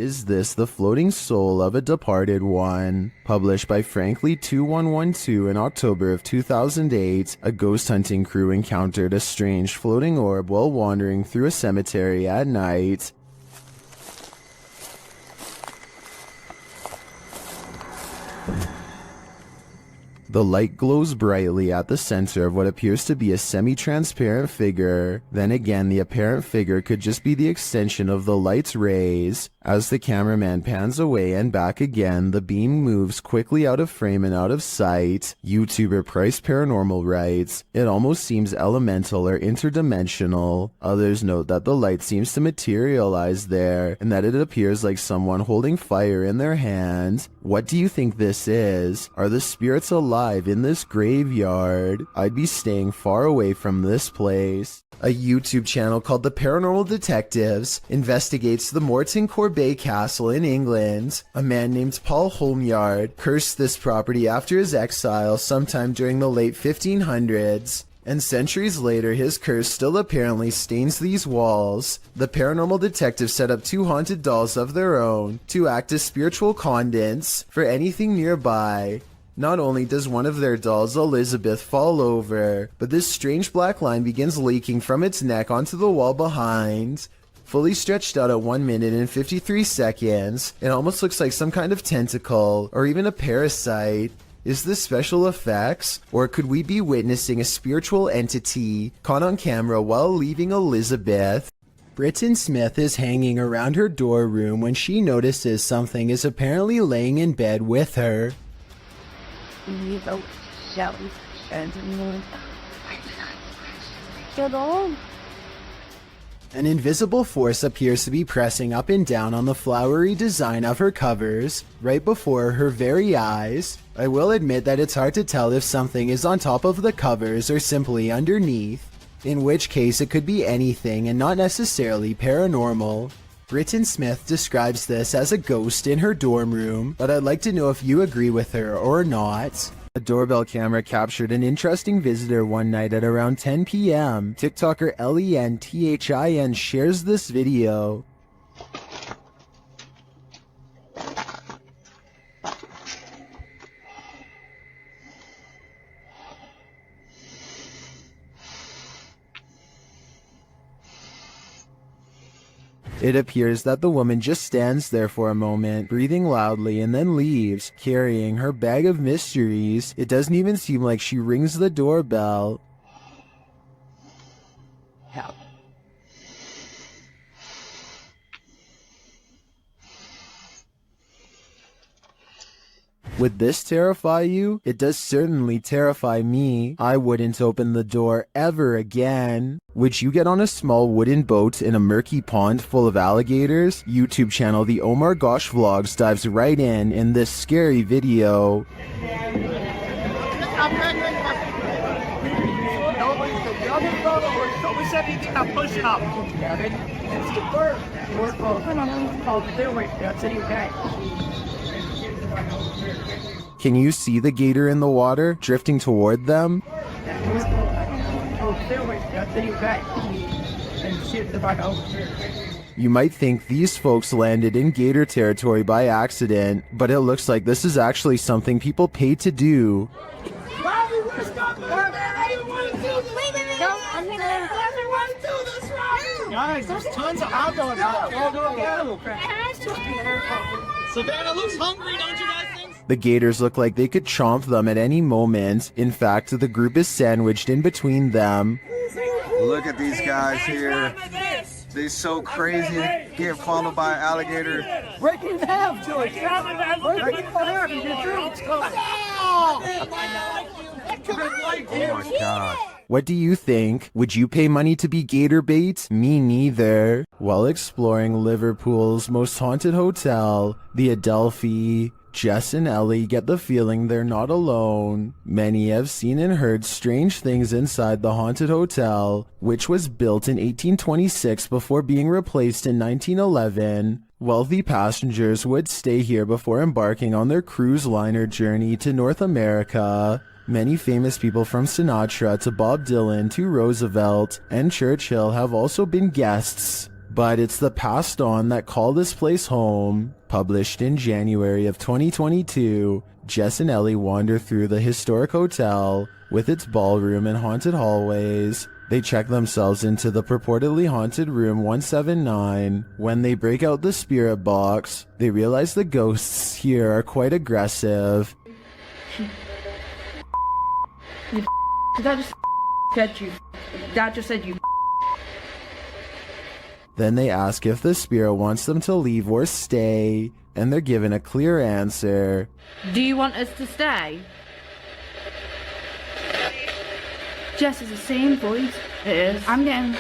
Is this the floating soul of a departed one? Published by Frankly 2112 in October of 2008, a ghost hunting crew encountered a strange floating orb while wandering through a cemetery at night. The light glows brightly at the center of what appears to be a semi-transparent figure. Then again, the apparent figure could just be the extension of the light's rays. As the cameraman pans away and back again, the beam moves quickly out of frame and out of sight. YouTuber Price Paranormal writes, "It almost seems elemental or interdimensional." Others note that the light seems to materialize there, and that it appears like someone holding fire in their hand. What do you think this is? Are the spirits alive in this graveyard? I'd be staying far away from this place. A YouTube channel called The Paranormal Detectives investigates the Morton Corbet Castle in England. A man named Paul Holmyard cursed this property after his exile sometime during the late 1500s. And centuries later, his curse still apparently stains these walls. The paranormal detectives set up 2 haunted dolls of their own to act as spiritual conduits for anything nearby. Not only does one of their dolls, Elizabeth, fall over, but this strange black line begins leaking from its neck onto the wall behind. Fully stretched out at 1 minute and 53 seconds, it almost looks like some kind of tentacle, or even a parasite. Is this special effects? Or could we be witnessing a spiritual entity caught on camera while leaving Elizabeth? Britton Smith is hanging around her dorm room when she notices something is apparently laying in bed with her. An invisible force appears to be pressing up and down on the flowery design of her covers, right before her very eyes. I will admit that it's hard to tell if something is on top of the covers or simply underneath, in which case it could be anything and not necessarily paranormal. Britton Smith describes this as a ghost in her dorm room, but I'd like to know if you agree with her or not. A doorbell camera captured an interesting visitor one night at around 10 p.m. TikToker LENTHIN shares this video. It appears that the woman just stands there for a moment, breathing loudly, and then leaves, carrying her bag of mysteries. It doesn't even seem like she rings the doorbell. Help. Would this terrify you? It does certainly terrify me. I wouldn't open the door ever again. Would you get on a small wooden boat in a murky pond full of alligators? YouTube channel The Omar Gosh Vlogs dives right in this scary video. Can you see the gator in the water, drifting toward them? You might think these folks landed in gator territory by accident, but it looks like this is actually something people pay to do. Guys, there's tons of outdoor now. Savannah looks hungry, don't you guys think? The gators look like they could chomp them at any moment. In fact, the group is sandwiched in between them. Look at these guys here. They're so crazy. Getting followed by an alligator. Break it in half, George. Break it in half. You get through. It's close. Oh my God. What do you think? Would you pay money to be gator bait? Me neither. While exploring Liverpool's most haunted hotel, the Adelphi, Jess and Ellie get the feeling they're not alone. Many have seen and heard strange things inside the haunted hotel, which was built in 1826 before being replaced in 1911. Wealthy passengers would stay here before embarking on their cruise liner journey to North America. Many famous people from Sinatra to Bob Dylan to Roosevelt and Churchill have also been guests. But it's the passed on that call this place home. Published in January of 2022, Jess and Ellie wander through the historic hotel with its ballroom and haunted hallways. They check themselves into the purportedly haunted room 179. When they break out the spirit box, they realize the ghosts here are quite aggressive. That just said you. That just said you. Then they ask if the spirit wants them to leave or stay, and they're given a clear answer. Do you want us to stay? Jess, is the same voice. It is. I'm getting...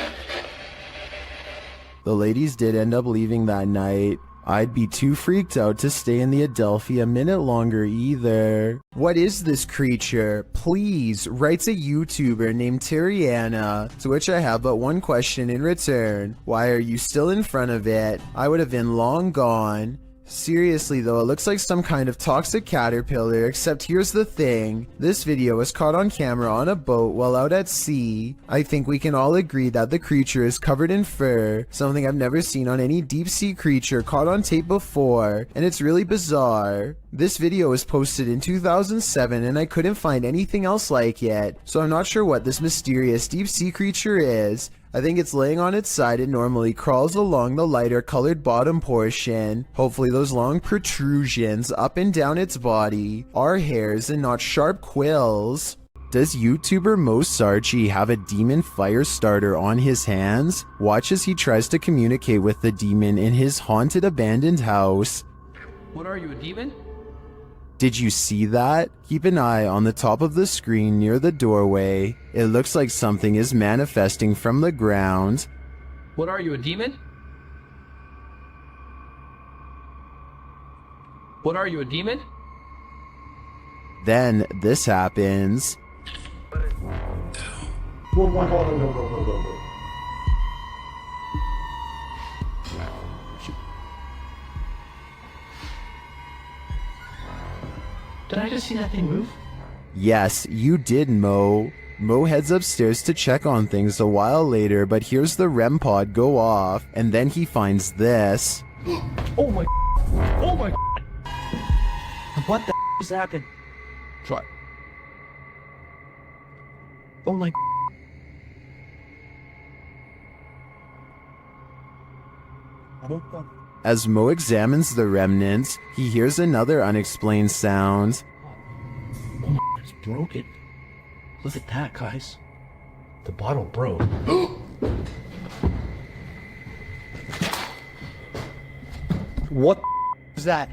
The ladies did end up leaving that night. I'd be too freaked out to stay in the Adelphi a minute longer either. What is this creature? Please, writes a YouTuber named Terriana, to which I have but one question in return. Why are you still in front of it? I would have been long gone. Seriously though, it looks like some kind of toxic caterpillar, except here's the thing. This video was caught on camera on a boat while out at sea. I think we can all agree that the creature is covered in fur, something I've never seen on any deep sea creature caught on tape before, and it's really bizarre. This video was posted in 2007 and I couldn't find anything else like it, so I'm not sure what this mysterious deep sea creature is. I think it's laying on its side and normally crawls along the lighter colored bottom portion. Hopefully those long protrusions up and down its body are hairs and not sharp quills. Does YouTuber Mo Sarchi have a demon fire starter on his hands? Watch as he tries to communicate with the demon in his haunted abandoned house. What are you, a demon? Did you see that? Keep an eye on the top of the screen near the doorway. It looks like something is manifesting from the ground. What are you, a demon? What are you, a demon? Then this happens. Did I just see that thing move? Yes, you did, Mo. Mo heads upstairs to check on things a while later, but here's the REM pod go off, and then he finds this. Oh my... Oh my... What the is happening? Try. Oh my... As Mo examines the remnants, he hears another unexplained sound. Oh my... It's broken. Look at that, guys. The bottle broke. What is that?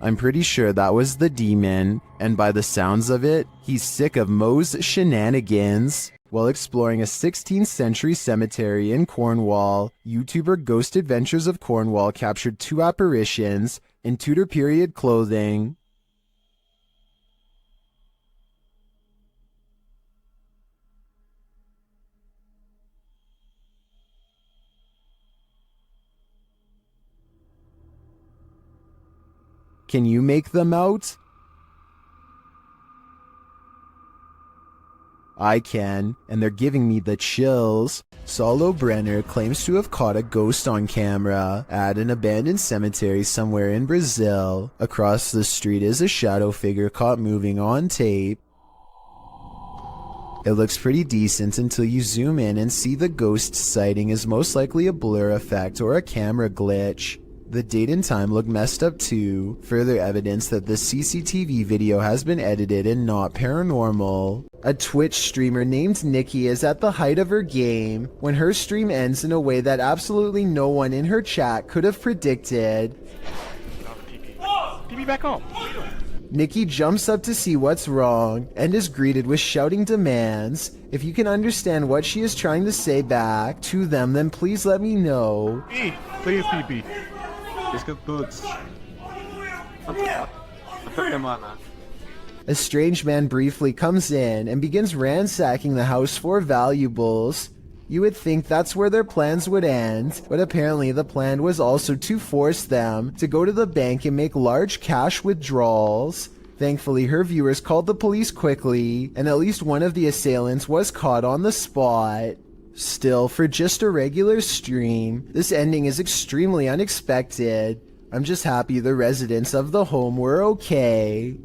I'm pretty sure that was the demon, and by the sounds of it, he's sick of Mo's shenanigans. While exploring a 16th century cemetery in Cornwall, YouTuber Ghost Adventures of Cornwall captured 2 apparitions in Tudor period clothing. Can you make them out? I can, and they're giving me the chills. Saulo Brenner claims to have caught a ghost on camera at an abandoned cemetery somewhere in Brazil. Across the street is a shadow figure caught moving on tape. It looks pretty decent until you zoom in and see the ghost sighting is most likely a blur effect or a camera glitch. The date and time look messed up too, further evidence that the CCTV video has been edited and not paranormal. A Twitch streamer named Nikki is at the height of her game when her stream ends in a way that absolutely no one in her chat could have predicted. PP back home. Nikki jumps up to see what's wrong and is greeted with shouting demands. If you can understand what she is trying to say back to them, then please let me know. Please, PP. A strange man briefly comes in and begins ransacking the house for valuables. You would think that's where their plans would end, but apparently the plan was also to force them to go to the bank and make large cash withdrawals. Thankfully, her viewers called the police quickly, and at least one of the assailants was caught on the spot. Still, for just a regular stream, this ending is extremely unexpected. I'm just happy the residents of the home were okay.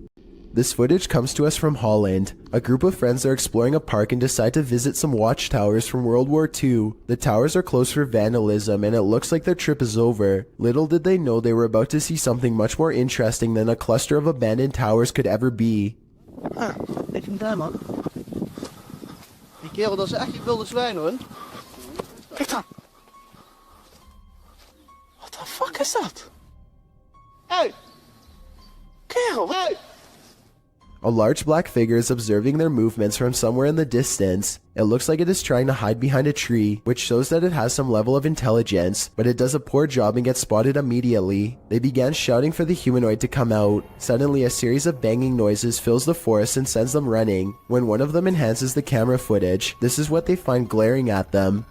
This footage comes to us from Holland. A group of friends are exploring a park and decide to visit some watchtowers from World War II. The towers are closed for vandalism and it looks like their trip is over. Little did they know they were about to see something much more interesting than a cluster of abandoned towers could ever be. Ik hem daar, man. Die kerel, dat is echt die wilde zwijn, hoor. Kijk dan. What the fuck is dat? Hey! Kerel, hey! A large black figure is observing their movements from somewhere in the distance. It looks like it is trying to hide behind a tree, which shows that it has some level of intelligence, but it does a poor job and gets spotted immediately. They began shouting for the humanoid to come out. Suddenly, a series of banging noises fills the forest and sends them running. When one of them enhances the camera footage, this is what they find glaring at them.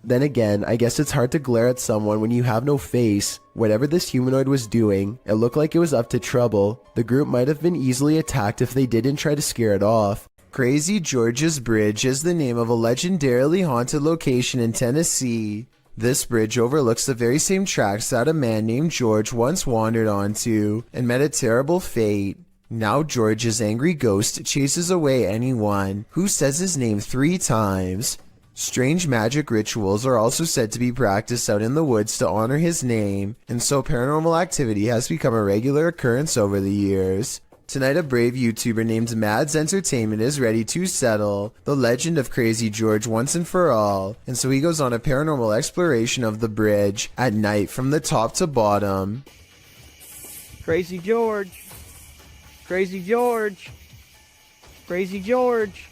Then again, I guess it's hard to glare at someone when you have no face. Whatever this humanoid was doing, it looked like it was up to trouble. The group might have been easily attacked if they didn't try to scare it off. Crazy George's Bridge is the name of a legendarily haunted location in Tennessee. This bridge overlooks the very same tracks that a man named George once wandered onto and met a terrible fate. Now George's angry ghost chases away anyone who says his name 3 times. Strange magic rituals are also said to be practiced out in the woods to honor his name, and so paranormal activity has become a regular occurrence over the years. Tonight, a brave YouTuber named Mads Entertainment is ready to settle the legend of Crazy George once and for all, and so he goes on a paranormal exploration of the bridge at night from the top to bottom. Crazy George. Crazy George. Crazy George.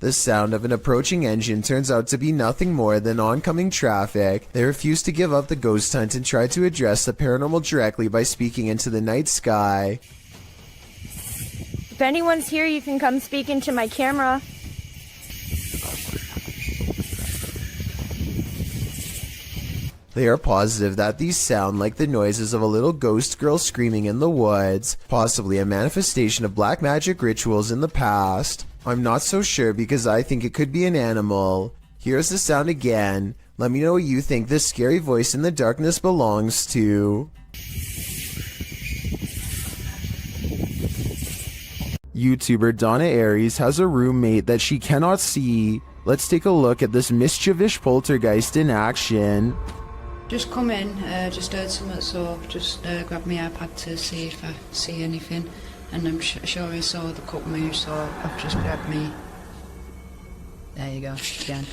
The sound of an approaching engine turns out to be nothing more than oncoming traffic. They refuse to give up the ghost hunt and try to address the paranormal directly by speaking into the night sky. If anyone's here, you can come speak into my camera. They are positive that these sound like the noises of a little ghost girl screaming in the woods, possibly a manifestation of black magic rituals in the past. I'm not so sure because I think it could be an animal. Here's the sound again. Let me know what you think this scary voice in the darkness belongs to. YouTuber Donna Aries has a roommate that she cannot see. Let's take a look at this mischievous poltergeist in action. Just come in, just heard something, so just grab my iPad to see if I see anything. And I'm sure I saw the cup move, so I've just grabbed me. There you go, again.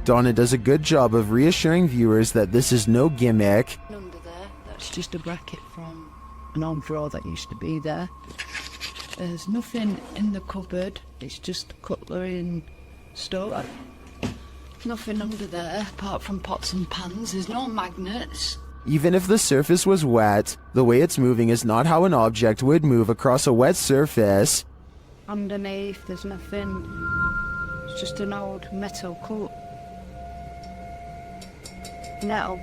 Donna does a good job of reassuring viewers that this is no gimmick. Under there, that's just a bracket from an old drawer that used to be there. There's nothing in the cupboard, it's just cutlery and stuff. Nothing under there apart from pots and pans. There's no magnets. Even if the surface was wet, the way it's moving is not how an object would move across a wet surface. Underneath there's nothing. It's just an old metal cup. Metal.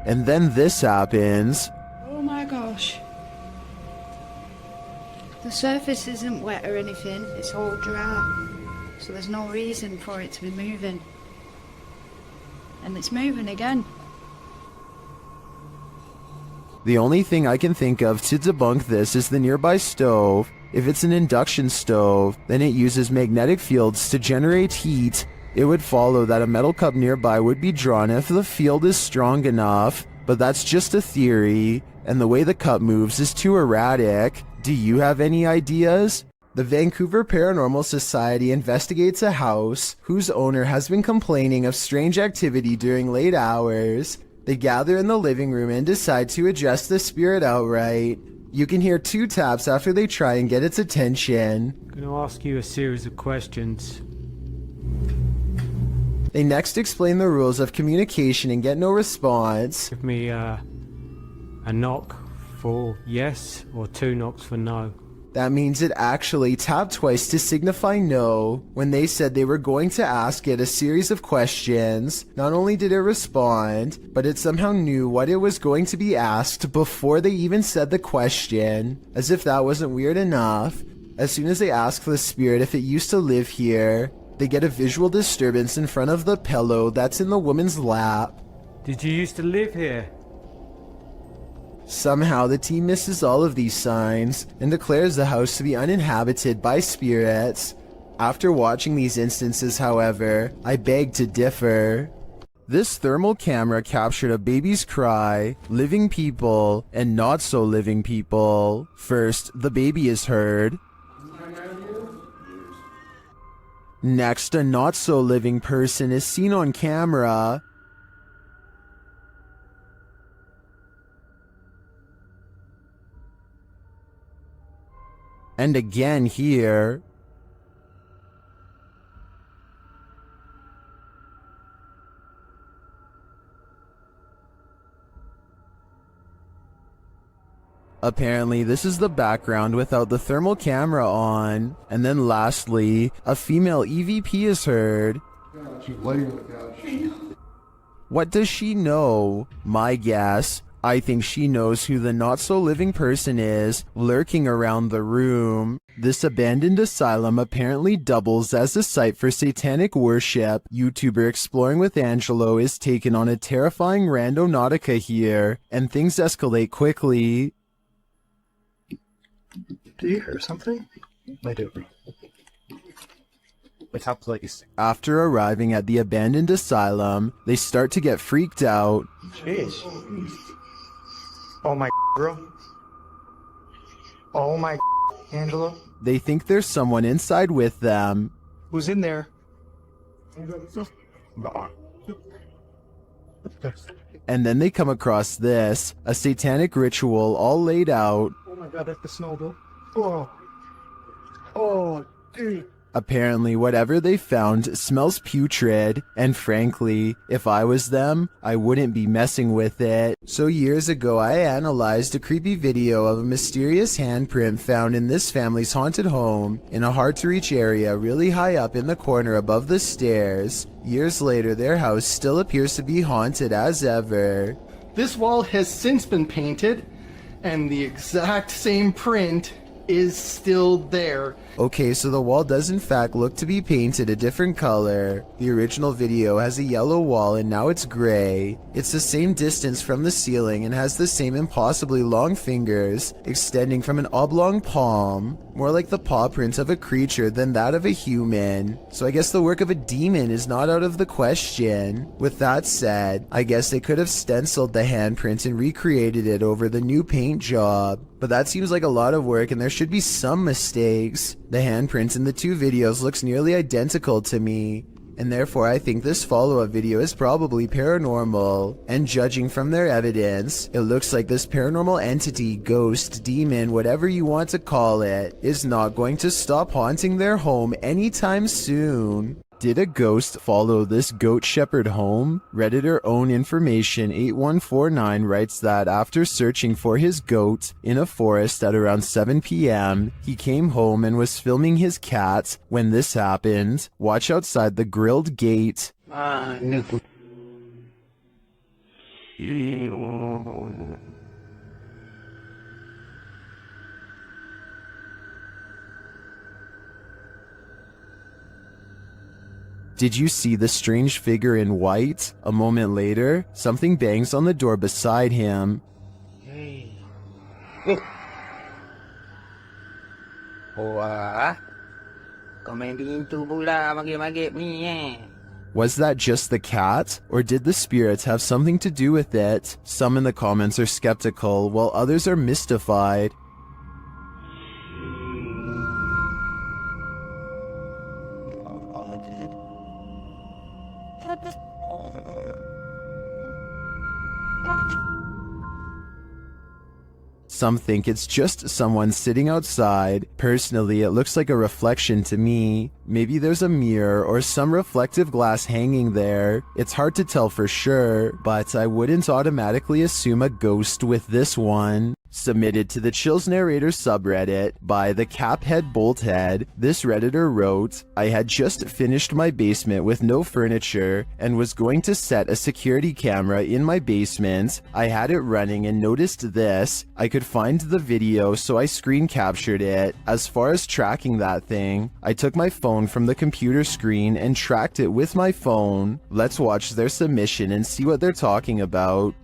And then this happens. Oh my gosh. The surface isn't wet or anything. It's all dry. So there's no reason for it to be moving. And it's moving again. The only thing I can think of to debunk this is the nearby stove. If it's an induction stove, then it uses magnetic fields to generate heat. It would follow that a metal cup nearby would be drawn if the field is strong enough, but that's just a theory, and the way the cup moves is too erratic. Do you have any ideas? The Vancouver Paranormal Society investigates a house whose owner has been complaining of strange activity during late hours. They gather in the living room and decide to address the spirit outright. You can hear 2 taps after they try and get its attention. I'm going to ask you a series of questions. They next explain the rules of communication and get no response. Give me a knock for yes or 2 knocks for no. That means it actually tapped twice to signify no. When they said they were going to ask it a series of questions, not only did it respond, but it somehow knew what it was going to be asked before they even said the question. As if that wasn't weird enough, as soon as they ask the spirit if it used to live here, they get a visual disturbance in front of the pillow that's in the woman's lap. Did you used to live here? Somehow the team misses all of these signs and declares the house to be uninhabited by spirits. After watching these instances, however, I beg to differ. This thermal camera captured a baby's cry, living people, and not so living people. First, the baby is heard. Next, a not so living person is seen on camera. And again here. Apparently, this is the background without the thermal camera on. And then lastly, a female EVP is heard. What does she know? My guess, I think she knows who the not-so-living person is lurking around the room. This abandoned asylum apparently doubles as a site for satanic worship. YouTuber Exploring with Angelo is taken on a terrifying randonautica here, and things escalate quickly. Do you hear something? I do. Like how place? After arriving at the abandoned asylum, they start to get freaked out. Jeez. Oh my bro. Oh my Angelo. They think there's someone inside with them. Who's in there? And then they come across this, a satanic ritual all laid out. Oh my god, that's the snowball. Oh. Oh, dude. Apparently, whatever they found smells putrid, and frankly, if I was them, I wouldn't be messing with it. So years ago, I analyzed a creepy video of a mysterious handprint found in this family's haunted home in a hard-to-reach area really high up in the corner above the stairs. Years later, their house still appears to be haunted as ever. This wall has since been painted, and the exact same print is still there. Okay, so the wall does in fact look to be painted a different color. The original video has a yellow wall and now it's gray. It's the same distance from the ceiling and has the same impossibly long fingers extending from an oblong palm, more like the paw print of a creature than that of a human. So I guess the work of a demon is not out of the question. With that said, I guess they could have stenciled the handprint and recreated it over the new paint job. But that seems like a lot of work and there should be some mistakes. The handprint in the two videos looks nearly identical to me, and therefore I think this follow-up video is probably paranormal. And judging from their evidence, it looks like this paranormal entity, ghost, demon, whatever you want to call it, is not going to stop haunting their home anytime soon. Did a ghost follow this goat shepherd home? Redditor Own Information 8149 writes that after searching for his goat in a forest at around 7 p.m., he came home and was filming his cat when this happened. Watch outside the grilled gate. Did you see the strange figure in white? A moment later, something bangs on the door beside him. Was that just the cat? Or did the spirits have something to do with it? Some in the comments are skeptical, while others are mystified. Some think it's just someone sitting outside. Personally, it looks like a reflection to me. Maybe there's a mirror or some reflective glass hanging there. It's hard to tell for sure, but I wouldn't automatically assume a ghost with this one. Submitted to the Chills Narrator subreddit by the Caphead Bolthead, this redditor wrote, I had just finished my basement with no furniture and was going to set a security camera in my basement. I had it running and noticed this. I could find the video, so I screen captured it. As far as tracking that thing, I took my phone from the computer screen and tracked it with my phone. Let's watch their submission and see what they're talking about.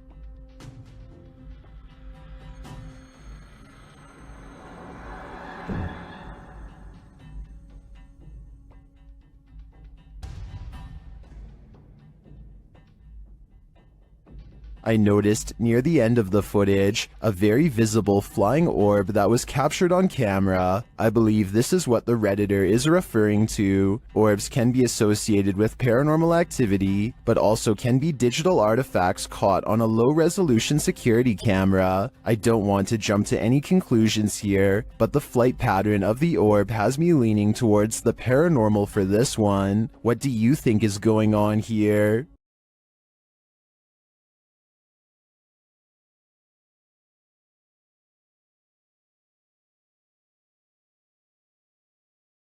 I noticed near the end of the footage a very visible flying orb that was captured on camera. I believe this is what the redditor is referring to. Orbs can be associated with paranormal activity, but also can be digital artifacts caught on a low-resolution security camera. I don't want to jump to any conclusions here, but the flight pattern of the orb has me leaning towards the paranormal for this one. What do you think is going on here?